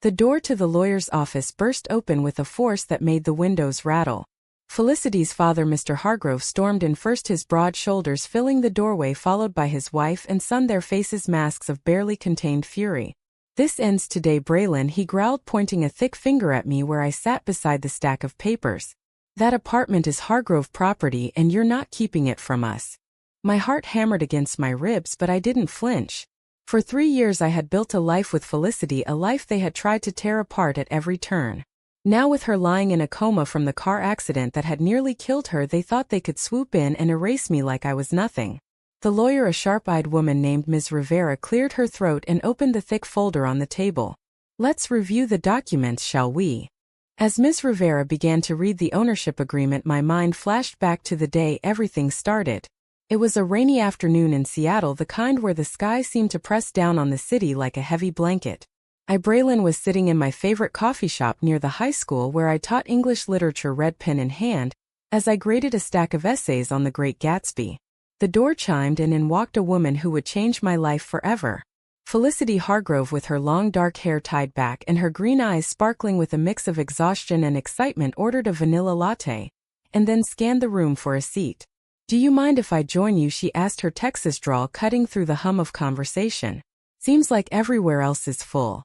The door to the lawyer's office burst open with a force that made the windows rattle. Felicity's father, Mr. Hargrove, stormed in, first his broad shoulders filling the doorway, followed by his wife and son, their faces masks of barely contained fury. "This ends today, Braylon," he growled, pointing a thick finger at me where I sat beside the stack of papers. "That apartment is Hargrove property and you're not keeping it from us." My heart hammered against my ribs, but I didn't flinch. For 3 years I had built a life with Felicity, a life they had tried to tear apart at every turn. Now, with her lying in a coma from the car accident that had nearly killed her, they thought they could swoop in and erase me like I was nothing. The lawyer, a sharp-eyed woman named Ms. Rivera, cleared her throat and opened the thick folder on the table. "Let's review the documents, shall we?" As Ms. Rivera began to read the ownership agreement, my mind flashed back to the day everything started. It was a rainy afternoon in Seattle, the kind where the sky seemed to press down on the city like a heavy blanket. Braylon was sitting in my favorite coffee shop near the high school where I taught English literature, red pen in hand, as I graded a stack of essays on The Great Gatsby. The door chimed and in walked a woman who would change my life forever. Felicity Hargrove, with her long dark hair tied back and her green eyes sparkling with a mix of exhaustion and excitement, ordered a vanilla latte, and then scanned the room for a seat. "Do you mind if I join you?" she asked, her Texas drawl cutting through the hum of conversation. "Seems like everywhere else is full."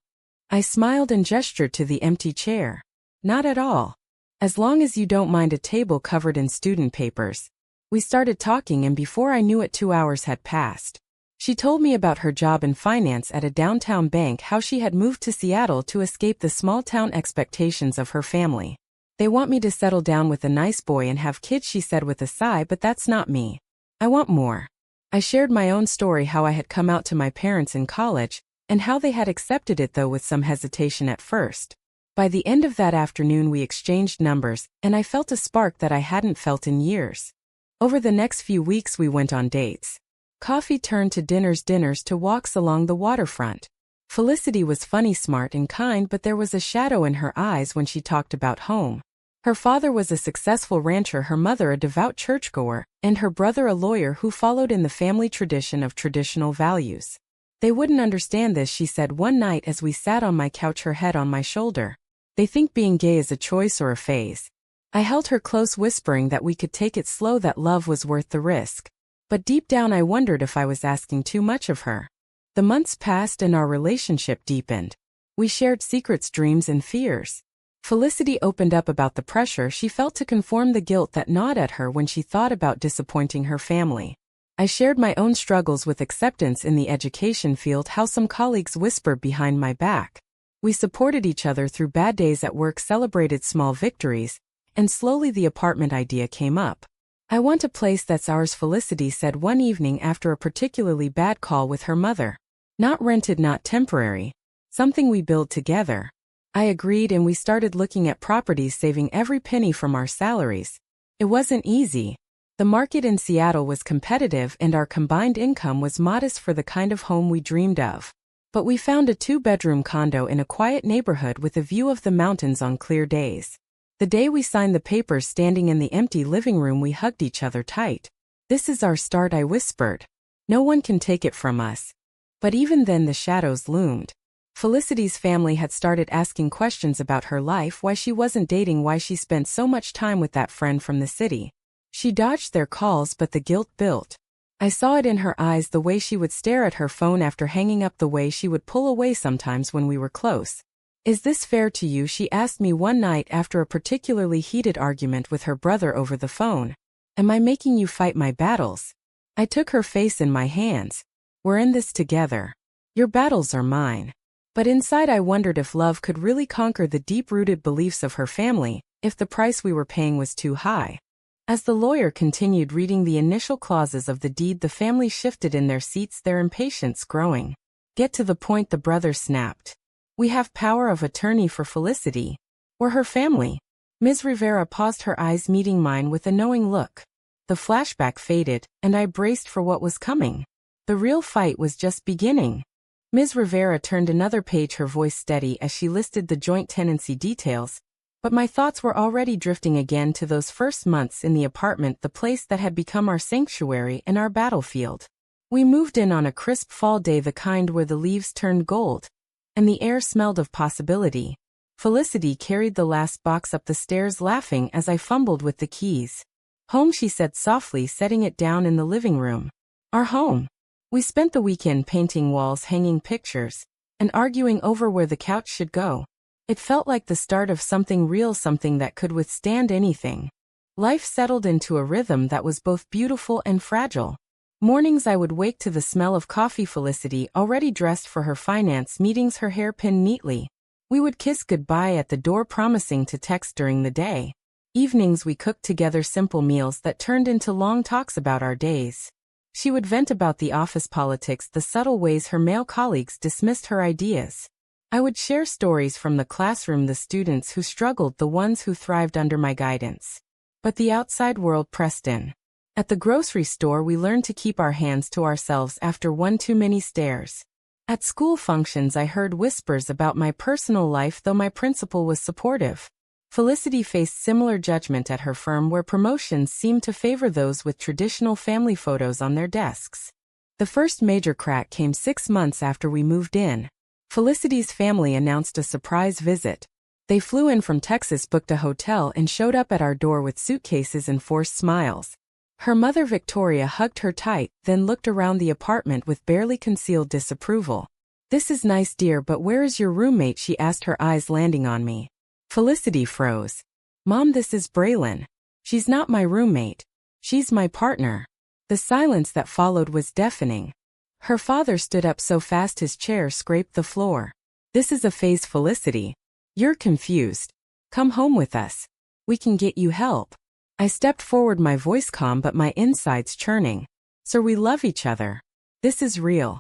I smiled and gestured to the empty chair. "Not at all. As long as you don't mind a table covered in student papers." We started talking, and before I knew it 2 hours had passed. She told me about her job in finance at a downtown bank, how she had moved to Seattle to escape the small-town expectations of her family. "They want me to settle down with a nice boy and have kids," she said with a sigh, "but that's not me. I want more." I shared my own story, how I had come out to my parents in college, and how they had accepted it, though with some hesitation at first. By the end of that afternoon we exchanged numbers, and I felt a spark that I hadn't felt in years. Over the next few weeks we went on dates. Coffee turned to dinners to walks along the waterfront. Felicity was funny, smart, and kind, but there was a shadow in her eyes when she talked about home. Her father was a successful rancher, her mother a devout churchgoer, and her brother a lawyer who followed in the family tradition of traditional values. "They wouldn't understand this," she said one night as we sat on my couch, her head on my shoulder. "They think being gay is a choice or a phase." I held her close, whispering that we could take it slow, that love was worth the risk. But deep down I wondered if I was asking too much of her. The months passed and our relationship deepened. We shared secrets, dreams, and fears. Felicity opened up about the pressure she felt to conform, the guilt that gnawed at her when she thought about disappointing her family. I shared my own struggles with acceptance in the education field, how some colleagues whispered behind my back. We supported each other through bad days at work, celebrated small victories, and slowly the apartment idea came up. "I want a place that's ours," Felicity said one evening after a particularly bad call with her mother. "Not rented, not temporary. Something we build together." I agreed, and we started looking at properties, saving every penny from our salaries. It wasn't easy. The market in Seattle was competitive and our combined income was modest for the kind of home we dreamed of. But we found a 2-bedroom condo in a quiet neighborhood with a view of the mountains on clear days. The day we signed the papers, standing in the empty living room, we hugged each other tight. "This is our start," I whispered. "No one can take it from us." But even then the shadows loomed. Felicity's family had started asking questions about her life, why she wasn't dating, why she spent so much time with that friend from the city. She dodged their calls, but the guilt built. I saw it in her eyes, the way she would stare at her phone after hanging up, the way she would pull away sometimes when we were close. "Is this fair to you?" she asked me one night after a particularly heated argument with her brother over the phone. "Am I making you fight my battles?" I took her face in my hands. "We're in this together. Your battles are mine." But inside I wondered if love could really conquer the deep-rooted beliefs of her family, if the price we were paying was too high. As the lawyer continued reading the initial clauses of the deed, the family shifted in their seats, their impatience growing. "Get to the point," the brother snapped. "We have power of attorney for Felicity. Or her family." Ms. Rivera paused, her eyes meeting mine with a knowing look. The flashback faded, and I braced for what was coming. The real fight was just beginning. Ms. Rivera turned another page, her voice steady as she listed the joint tenancy details, but my thoughts were already drifting again to those first months in the apartment, the place that had become our sanctuary and our battlefield. We moved in on a crisp fall day, the kind where the leaves turned gold. and the air smelled of possibility. Felicity carried the last box up the stairs laughing as I fumbled with the keys. "Home," she said softly, setting it down in the living room. "Our home." We spent the weekend painting walls, hanging pictures, and arguing over where the couch should go. It felt like the start of something real, something that could withstand anything. Life settled into a rhythm that was both beautiful and fragile. Mornings I would wake to the smell of coffee, Felicity already dressed for her finance meetings, her hair pinned neatly. We would kiss goodbye at the door, promising to text during the day. Evenings we cooked together simple meals that turned into long talks about our days. She would vent about the office politics, the subtle ways her male colleagues dismissed her ideas. I would share stories from the classroom, the students who struggled, the ones who thrived under my guidance. But the outside world pressed in. At the grocery store we learned to keep our hands to ourselves after one too many stares. At school functions I heard whispers about my personal life, though my principal was supportive. Felicity faced similar judgment at her firm, where promotions seemed to favor those with traditional family photos on their desks. The first major crack came 6 months after we moved in. Felicity's family announced a surprise visit. They flew in from Texas, booked a hotel, and showed up at our door with suitcases and forced smiles. Her mother Victoria hugged her tight, then looked around the apartment with barely concealed disapproval. "This is nice, dear, but where is your roommate?" she asked, her eyes landing on me. Felicity froze. "Mom, this is Braylon. She's not my roommate. She's my partner." The silence that followed was deafening. Her father stood up so fast his chair scraped the floor. "This is a phase, Felicity. You're confused. Come home with us. We can get you help." I stepped forward, my voice calm but my insides churning. "Sir, we love each other. This is real."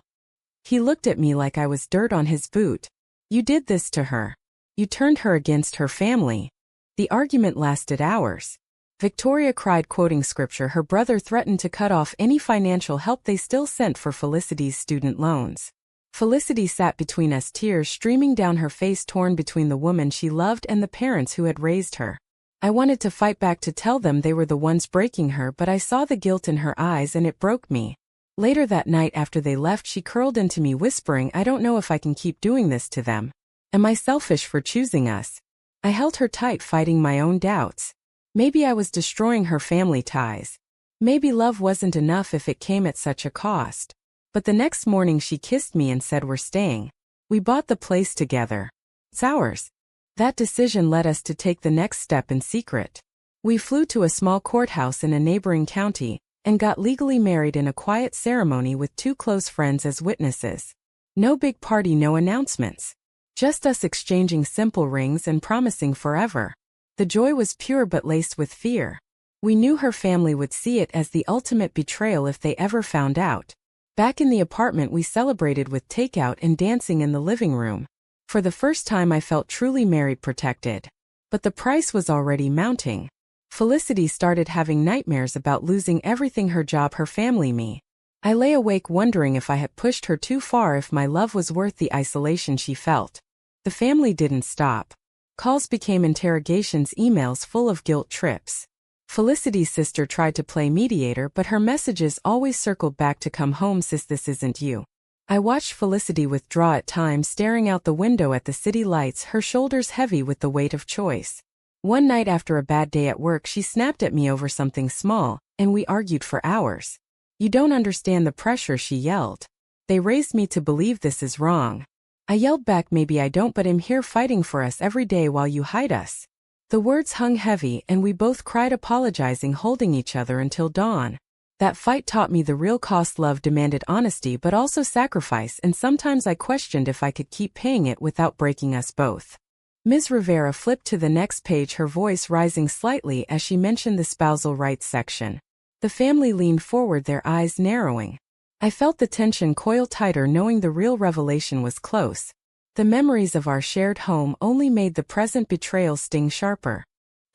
He looked at me like I was dirt on his boot. "You did this to her. You turned her against her family." The argument lasted hours. Victoria cried, quoting scripture. Her brother threatened to cut off any financial help they still sent for Felicity's student loans. Felicity sat between us, tears streaming down her face, torn between the woman she loved and the parents who had raised her. I wanted to fight back, to tell them they were the ones breaking her, but I saw the guilt in her eyes and it broke me. Later that night after they left, she curled into me whispering, "I don't know if I can keep doing this to them. Am I selfish for choosing us?" I held her tight, fighting my own doubts. Maybe I was destroying her family ties. Maybe love wasn't enough if it came at such a cost. But the next morning she kissed me and said, "We're staying. We bought the place together. It's ours." That decision led us to take the next step in secret. We flew to a small courthouse in a neighboring county and got legally married in a quiet ceremony with 2 close friends as witnesses. No big party, no announcements. Just us exchanging simple rings and promising forever. The joy was pure but laced with fear. We knew her family would see it as the ultimate betrayal if they ever found out. Back in the apartment we celebrated with takeout and dancing in the living room. For the first time I felt truly married, protected. But the price was already mounting. Felicity started having nightmares about losing everything: her job, her family, me. I lay awake wondering if I had pushed her too far, if my love was worth the isolation she felt. The family didn't stop. Calls became interrogations, emails full of guilt trips. Felicity's sister tried to play mediator, but her messages always circled back to "Come home, sis, this isn't you." I watched Felicity withdraw at times, staring out the window at the city lights, her shoulders heavy with the weight of choice. One night after a bad day at work, she snapped at me over something small, and we argued for hours. "You don't understand the pressure," she yelled. "They raised me to believe this is wrong." I yelled back, "Maybe I don't, but I'm here fighting for us every day while you hide us." The words hung heavy, and we both cried, apologizing, holding each other until dawn. That fight taught me the real cost. Love demanded honesty but also sacrifice, and sometimes I questioned if I could keep paying it without breaking us both. Ms. Rivera flipped to the next page, her voice rising slightly as she mentioned the spousal rights section. The family leaned forward, their eyes narrowing. I felt the tension coil tighter, knowing the real revelation was close. The memories of our shared home only made the present betrayal sting sharper.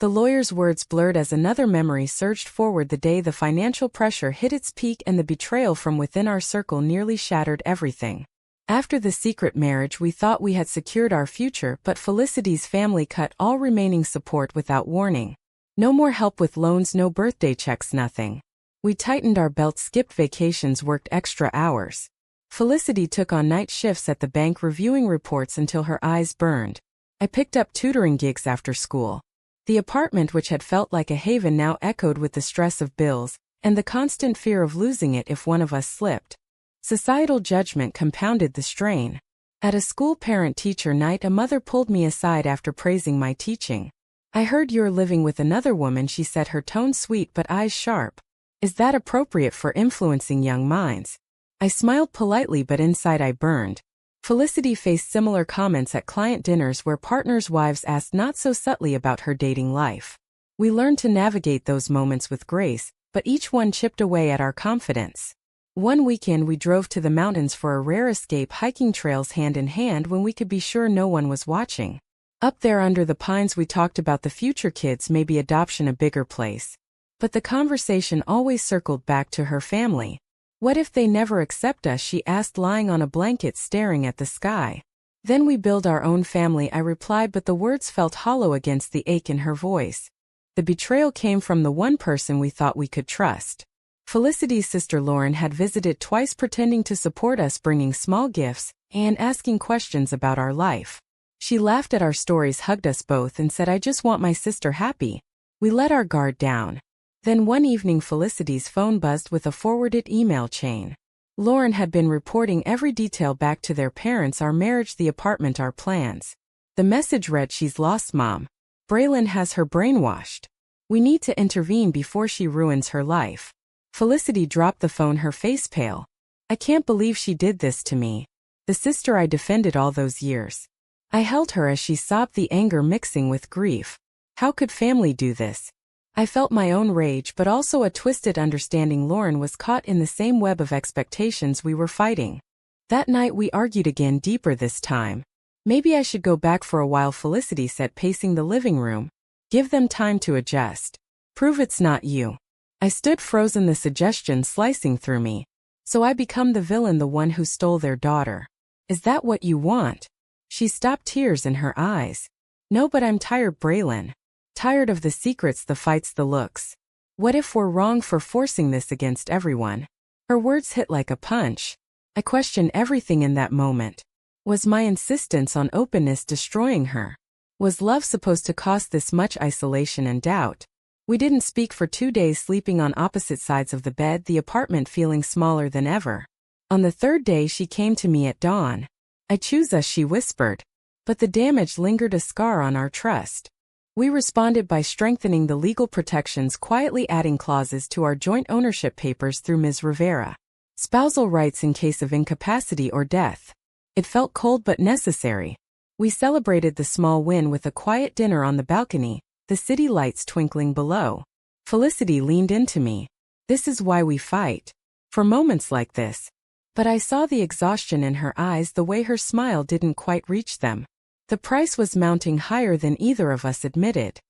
The lawyer's words blurred as another memory surged forward: the day the financial pressure hit its peak and the betrayal from within our circle nearly shattered everything. After the secret marriage, we thought we had secured our future, but Felicity's family cut all remaining support without warning. No more help with loans, no birthday checks, nothing. We tightened our belts, skipped vacations, worked extra hours. Felicity took on night shifts at the bank reviewing reports until her eyes burned. I picked up tutoring gigs after school. The apartment, which had felt like a haven, now echoed with the stress of bills and the constant fear of losing it if one of us slipped. Societal judgment compounded the strain. At a school parent-teacher night, a mother pulled me aside after praising my teaching. "I heard you're living with another woman," she said, her tone sweet but eyes sharp. "Is that appropriate for influencing young minds?" I smiled politely, but inside I burned. Felicity faced similar comments at client dinners where partners' wives asked not so subtly about her dating life. We learned to navigate those moments with grace, but each one chipped away at our confidence. One weekend we drove to the mountains for a rare escape, hiking trails hand in hand when we could be sure no one was watching. Up there under the pines we talked about the future kids, maybe adoption, a bigger place. But the conversation always circled back to her family. "What if they never accept us?" she asked, lying on a blanket staring at the sky. "Then we build our own family," I replied, but the words felt hollow against the ache in her voice. The betrayal came from the one person we thought we could trust. Felicity's sister Lauren had visited twice, pretending to support us, bringing small gifts and asking questions about our life. She laughed at our stories, hugged us both, and said, "I just want my sister happy." We let our guard down. Then one evening Felicity's phone buzzed with a forwarded email chain. Lauren had been reporting every detail back to their parents: our marriage, the apartment, our plans. The message read, "She's lost, Mom. Braylon has her brainwashed. We need to intervene before she ruins her life." Felicity dropped the phone, her face pale. "I can't believe she did this to me. The sister I defended all those years." I held her as she sobbed, the anger mixing with grief. How could family do this? I felt my own rage, but also a twisted understanding. Lauren was caught in the same web of expectations we were fighting. That night we argued again, deeper this time. "Maybe I should go back for a while," Felicity said, pacing the living room. "Give them time to adjust. Prove it's not you." I stood frozen, the suggestion slicing through me. "So I become the villain, the one who stole their daughter? Is that what you want?" She stopped, tears in her eyes. "No, but I'm tired, Braylon. Tired of the secrets, the fights, the looks. What if we're wrong for forcing this against everyone?" Her words hit like a punch. I questioned everything in that moment. Was my insistence on openness destroying her? Was love supposed to cost this much isolation and doubt? We didn't speak for 2 days, sleeping on opposite sides of the bed, the apartment feeling smaller than ever. On the third day she came to me at dawn. "I choose us," she whispered. But the damage lingered, a scar on our trust. We responded by strengthening the legal protections, quietly adding clauses to our joint ownership papers through Ms. Rivera. Spousal rights in case of incapacity or death. It felt cold but necessary. We celebrated the small win with a quiet dinner on the balcony, the city lights twinkling below. Felicity leaned into me. "This is why we fight. For moments like this." But I saw the exhaustion in her eyes, the way her smile didn't quite reach them. The price was mounting higher than either of us admitted.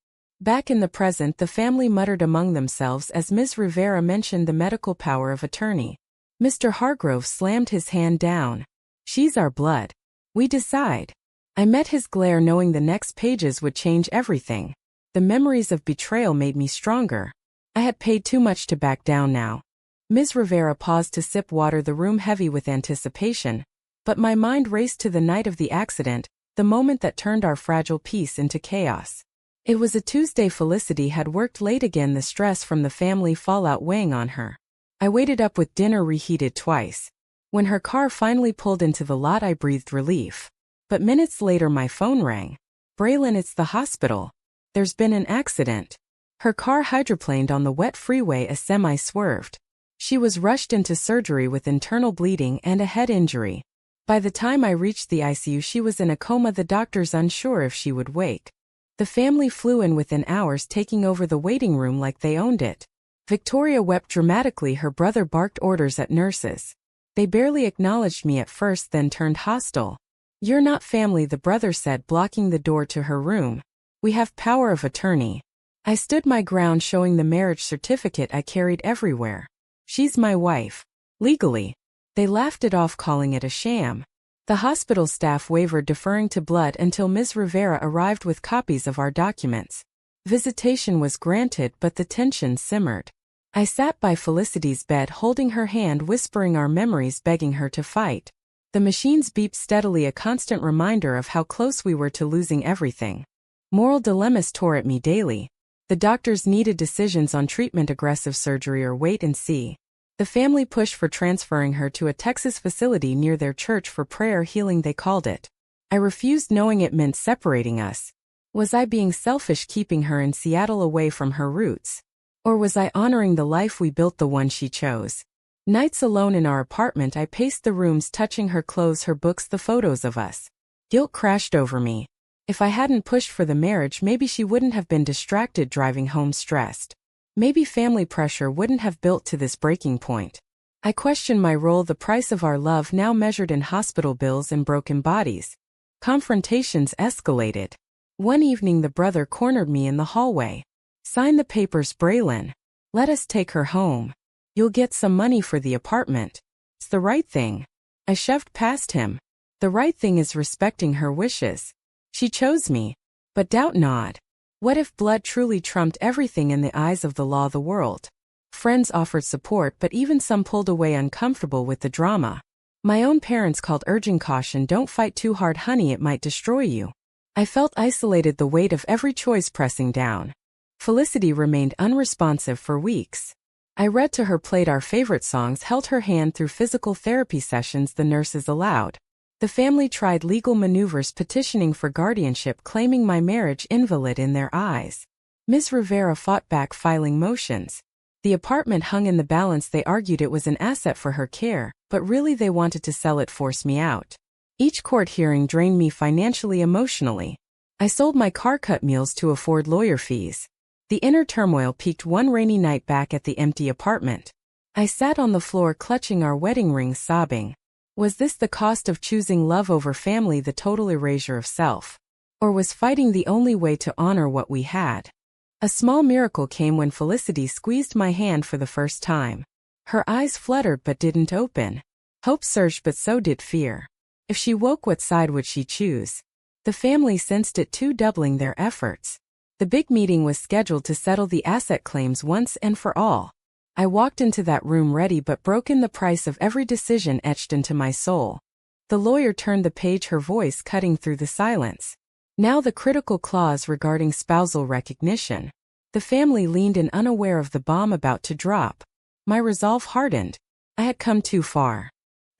Back in the present, the family muttered among themselves as Ms. Rivera mentioned the medical power of attorney. Mr. Hargrove slammed his hand down. "She's our blood. We decide." I met his glare, knowing the next pages would change everything. The memories of betrayal made me stronger. I had paid too much to back down now. Ms. Rivera paused to sip water, the room heavy with anticipation. But my mind raced to the night of the accident, the moment that turned our fragile peace into chaos. It was a Tuesday. Felicity had worked late again, the stress from the family fallout weighing on her. I waited up with dinner reheated twice. When her car finally pulled into the lot, I breathed relief. But minutes later my phone rang. "Braylon, it's the hospital. There's been an accident." Her car hydroplaned on the wet freeway. A semi swerved. She was rushed into surgery with internal bleeding and a head injury. By the time I reached the ICU, she was in a coma, the doctors unsure if she would wake. The family flew in within hours, taking over the waiting room like they owned it. Victoria wept dramatically. Her brother barked orders at nurses. They barely acknowledged me at first, then turned hostile. "You're not family," the brother said, blocking the door to her room. "We have power of attorney." I stood my ground, showing the marriage certificate I carried everywhere. "She's my wife. Legally." They laughed it off, calling it a sham. The hospital staff wavered, deferring to blood until Ms. Rivera arrived with copies of our documents. Visitation was granted, but the tension simmered. I sat by Felicity's bed holding her hand, whispering our memories, begging her to fight. The machines beeped steadily, a constant reminder of how close we were to losing everything. Moral dilemmas tore at me daily. The doctors needed decisions on treatment, aggressive surgery, or wait and see. The family pushed for transferring her to a Texas facility near their church for prayer healing, they called it. I refused, knowing it meant separating us. Was I being selfish, keeping her in Seattle away from her roots? Or was I honoring the life we built, the one she chose? Nights alone in our apartment, I paced the rooms, touching her clothes, her books, the photos of us. Guilt crashed over me. If I hadn't pushed for the marriage, maybe she wouldn't have been distracted, driving home stressed. Maybe family pressure wouldn't have built to this breaking point. I questioned my role, the price of our love now measured in hospital bills and broken bodies. Confrontations escalated. One evening the brother cornered me in the hallway. "Sign the papers, Braylon. Let us take her home. You'll get some money for the apartment. It's the right thing." I shoved past him. The right thing is respecting her wishes. She chose me. But doubt not. What if blood truly trumped everything in the eyes of the law, the world? Friends offered support, but even some pulled away, uncomfortable with the drama. My own parents called, urging caution, "Don't fight too hard, honey, it might destroy you." I felt isolated, the weight of every choice pressing down. Felicity remained unresponsive for weeks. I read to her, played our favorite songs, held her hand through physical therapy sessions the nurses allowed. The family tried legal maneuvers, petitioning for guardianship, claiming my marriage invalid in their eyes. Ms. Rivera fought back, filing motions. The apartment hung in the balance. They argued it was an asset for her care, but really they wanted to sell it, force me out. Each court hearing drained me financially, emotionally. I sold my car, cut meals to afford lawyer fees. The inner turmoil peaked one rainy night back at the empty apartment. I sat on the floor, clutching our wedding rings, sobbing. Was this the cost of choosing love over family, the total erasure of self? Or was fighting the only way to honor what we had? A small miracle came when Felicity squeezed my hand for the first time. Her eyes fluttered but didn't open. Hope surged, but so did fear. If she woke, what side would she choose? The family sensed it too, doubling their efforts. The big meeting was scheduled to settle the asset claims once and for all. I walked into that room ready but broken, the price of every decision etched into my soul. The lawyer turned the page, her voice cutting through the silence. Now the critical clause regarding spousal recognition. The family leaned in, unaware of the bomb about to drop. My resolve hardened. I had come too far.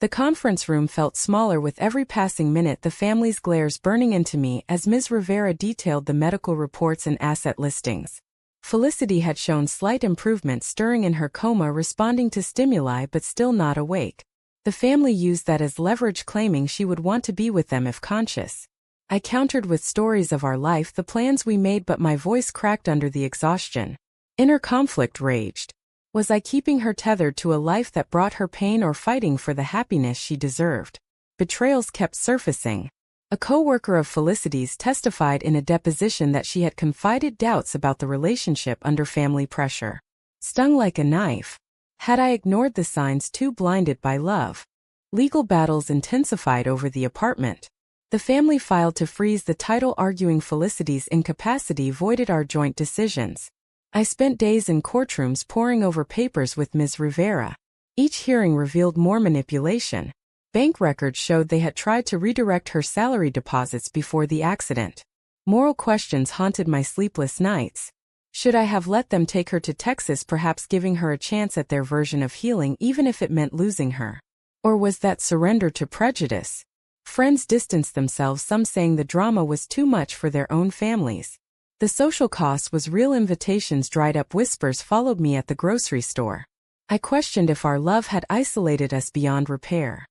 The conference room felt smaller with every passing minute, the family's glares burning into me as Ms. Rivera detailed the medical reports and asset listings. Felicity had shown slight improvement, stirring in her coma, responding to stimuli but still not awake. The family used that as leverage, claiming she would want to be with them if conscious. I countered with stories of our life, the plans we made, but my voice cracked under the exhaustion. Inner conflict raged. Was I keeping her tethered to a life that brought her pain, or fighting for the happiness she deserved? Betrayals kept surfacing. A co-worker of Felicity's testified in a deposition that she had confided doubts about the relationship under family pressure. Stung like a knife. Had I ignored the signs, too blinded by love? Legal battles intensified over the apartment. The family filed to freeze the title, arguing Felicity's incapacity voided our joint decisions. I spent days in courtrooms poring over papers with Ms. Rivera. Each hearing revealed more manipulation. Bank records showed they had tried to redirect her salary deposits before the accident. Moral questions haunted my sleepless nights. Should I have let them take her to Texas, perhaps giving her a chance at their version of healing, even if it meant losing her? Or was that surrender to prejudice? Friends distanced themselves, some saying the drama was too much for their own families. The social cost was real. Invitations dried up, whispers followed me at the grocery store. I questioned if our love had isolated us beyond repair.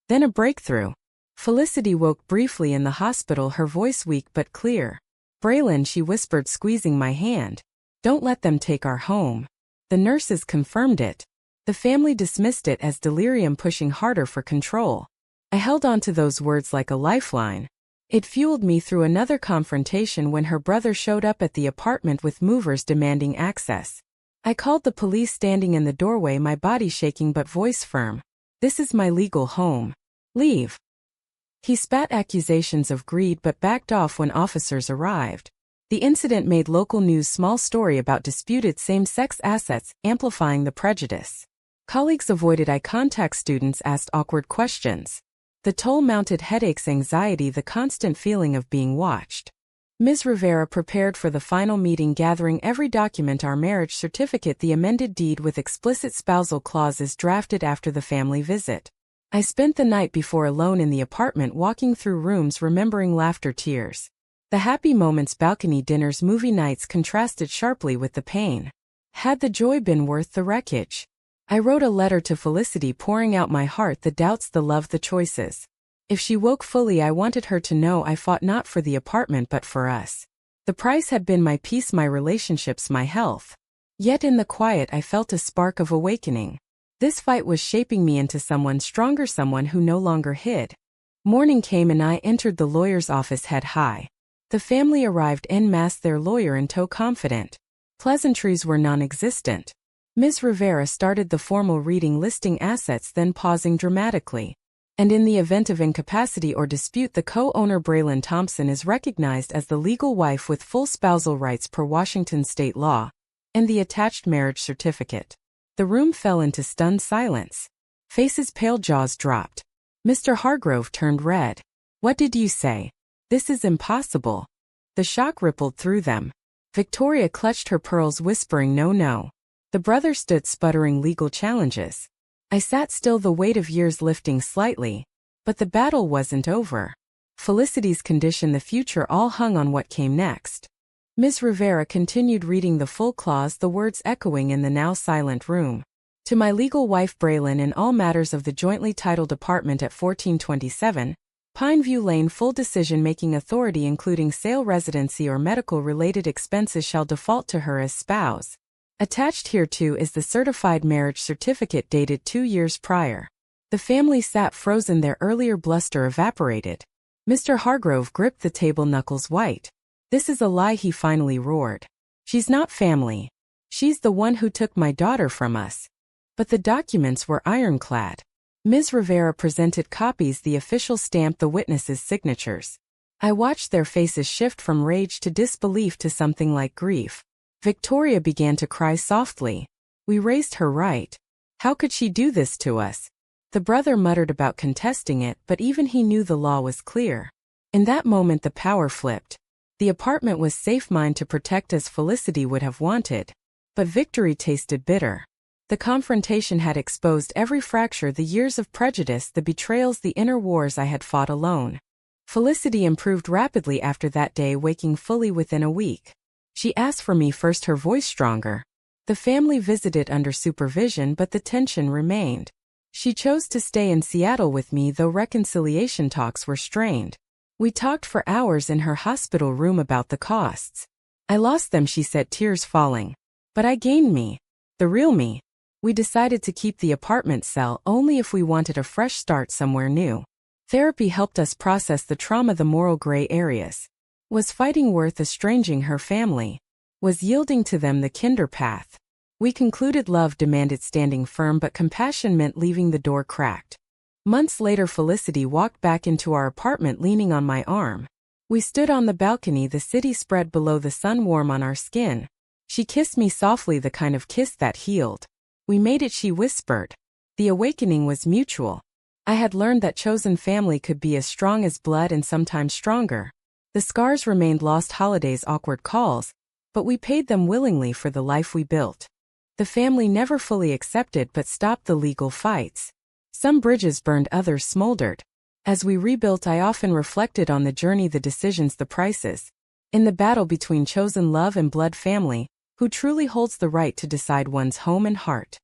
Then a breakthrough. Felicity woke briefly in the hospital, her voice weak but clear. "Braylon," she whispered, squeezing my hand. "Don't let them take our home." The nurses confirmed it. The family dismissed it as delirium, pushing harder for control. I held on to those words like a lifeline. It fueled me through another confrontation when her brother showed up at the apartment with movers demanding access. I called the police, standing in the doorway, my body shaking but voice firm. "This is my legal home. Leave." He spat accusations of greed but backed off when officers arrived. The incident made local news small story about disputed same-sex assets, amplifying the prejudice. Colleagues avoided eye contact, students asked awkward questions. The toll mounted headaches, anxiety, the constant feeling of being watched. Ms. Rivera prepared for the final meeting, gathering every document, our marriage certificate, the amended deed with explicit spousal clauses drafted after the family visit. I spent the night before alone in the apartment, walking through rooms, remembering laughter, tears. The happy moments, balcony dinners, movie nights contrasted sharply with the pain. Had the joy been worth the wreckage? I wrote a letter to Felicity, pouring out my heart, the doubts, the love, the choices. If she woke fully, I wanted her to know I fought not for the apartment but for us. The price had been my peace, my relationships, my health. Yet in the quiet I felt a spark of awakening. This fight was shaping me into someone stronger, someone who no longer hid. Morning came and I entered the lawyer's office head high. The family arrived en masse, their lawyer in tow, confident. Pleasantries were non-existent. Ms. Rivera started the formal reading, listing assets, then pausing dramatically. And in the event of incapacity or dispute, the co-owner Braylon Thompson is recognized as the legal wife with full spousal rights per Washington state law, and the attached marriage certificate. The room fell into stunned silence. Faces pale, jaws dropped. Mr. Hargrove turned red. What did you say? This is impossible. The shock rippled through them. Victoria clutched her pearls, whispering, no, no. The brother stood, sputtering legal challenges. I sat still, the weight of years lifting slightly. But the battle wasn't over. Felicity's condition, the future, all hung on what came next. Ms. Rivera continued reading the full clause, the words echoing in the now silent room. To my legal wife Braylon, in all matters of the jointly titled apartment at 1427, Pineview Lane, full decision-making authority including sale, residency or medical-related expenses shall default to her as spouse. Attached hereto is the certified marriage certificate dated 2 years prior. The family sat frozen, their earlier bluster evaporated. Mr. Hargrove gripped the table, knuckles white. This is a lie, he finally roared. She's not family. She's the one who took my daughter from us. But the documents were ironclad. Ms. Rivera presented copies, the official stamp, the witnesses' signatures. I watched their faces shift from rage to disbelief to something like grief. Victoria began to cry softly. We raised her right. How could she do this to us? The brother muttered about contesting it, but even he knew the law was clear. In that moment the power flipped. The apartment was safe, mine to protect as Felicity would have wanted. But victory tasted bitter. The confrontation had exposed every fracture, the years of prejudice, the betrayals, the inner wars I had fought alone. Felicity improved rapidly after that day, waking fully within a week. She asked for me first, her voice stronger. The family visited under supervision, but the tension remained. She chose to stay in Seattle with me, though reconciliation talks were strained. We talked for hours in her hospital room about the costs. I lost them, she said, tears falling. But I gained me. The real me. We decided to keep the apartment cell only if we wanted a fresh start somewhere new. Therapy helped us process the trauma, the moral gray areas. Was fighting worth estranging her family? Was yielding to them the kinder path? We concluded love demanded standing firm, but compassion meant leaving the door cracked. Months later, Felicity walked back into our apartment leaning on my arm. We stood on the balcony, the city spread below, the sun warm on our skin. She kissed me softly, the kind of kiss that healed. We made it, she whispered. The awakening was mutual. I had learned that chosen family could be as strong as blood and sometimes stronger. The scars remained, lost holidays, awkward calls, but we paid them willingly for the life we built. The family never fully accepted but stopped the legal fights. Some bridges burned, others smoldered. As we rebuilt, I often reflected on the journey, the decisions, the prices. In the battle between chosen love and blood family, who truly holds the right to decide one's home and heart?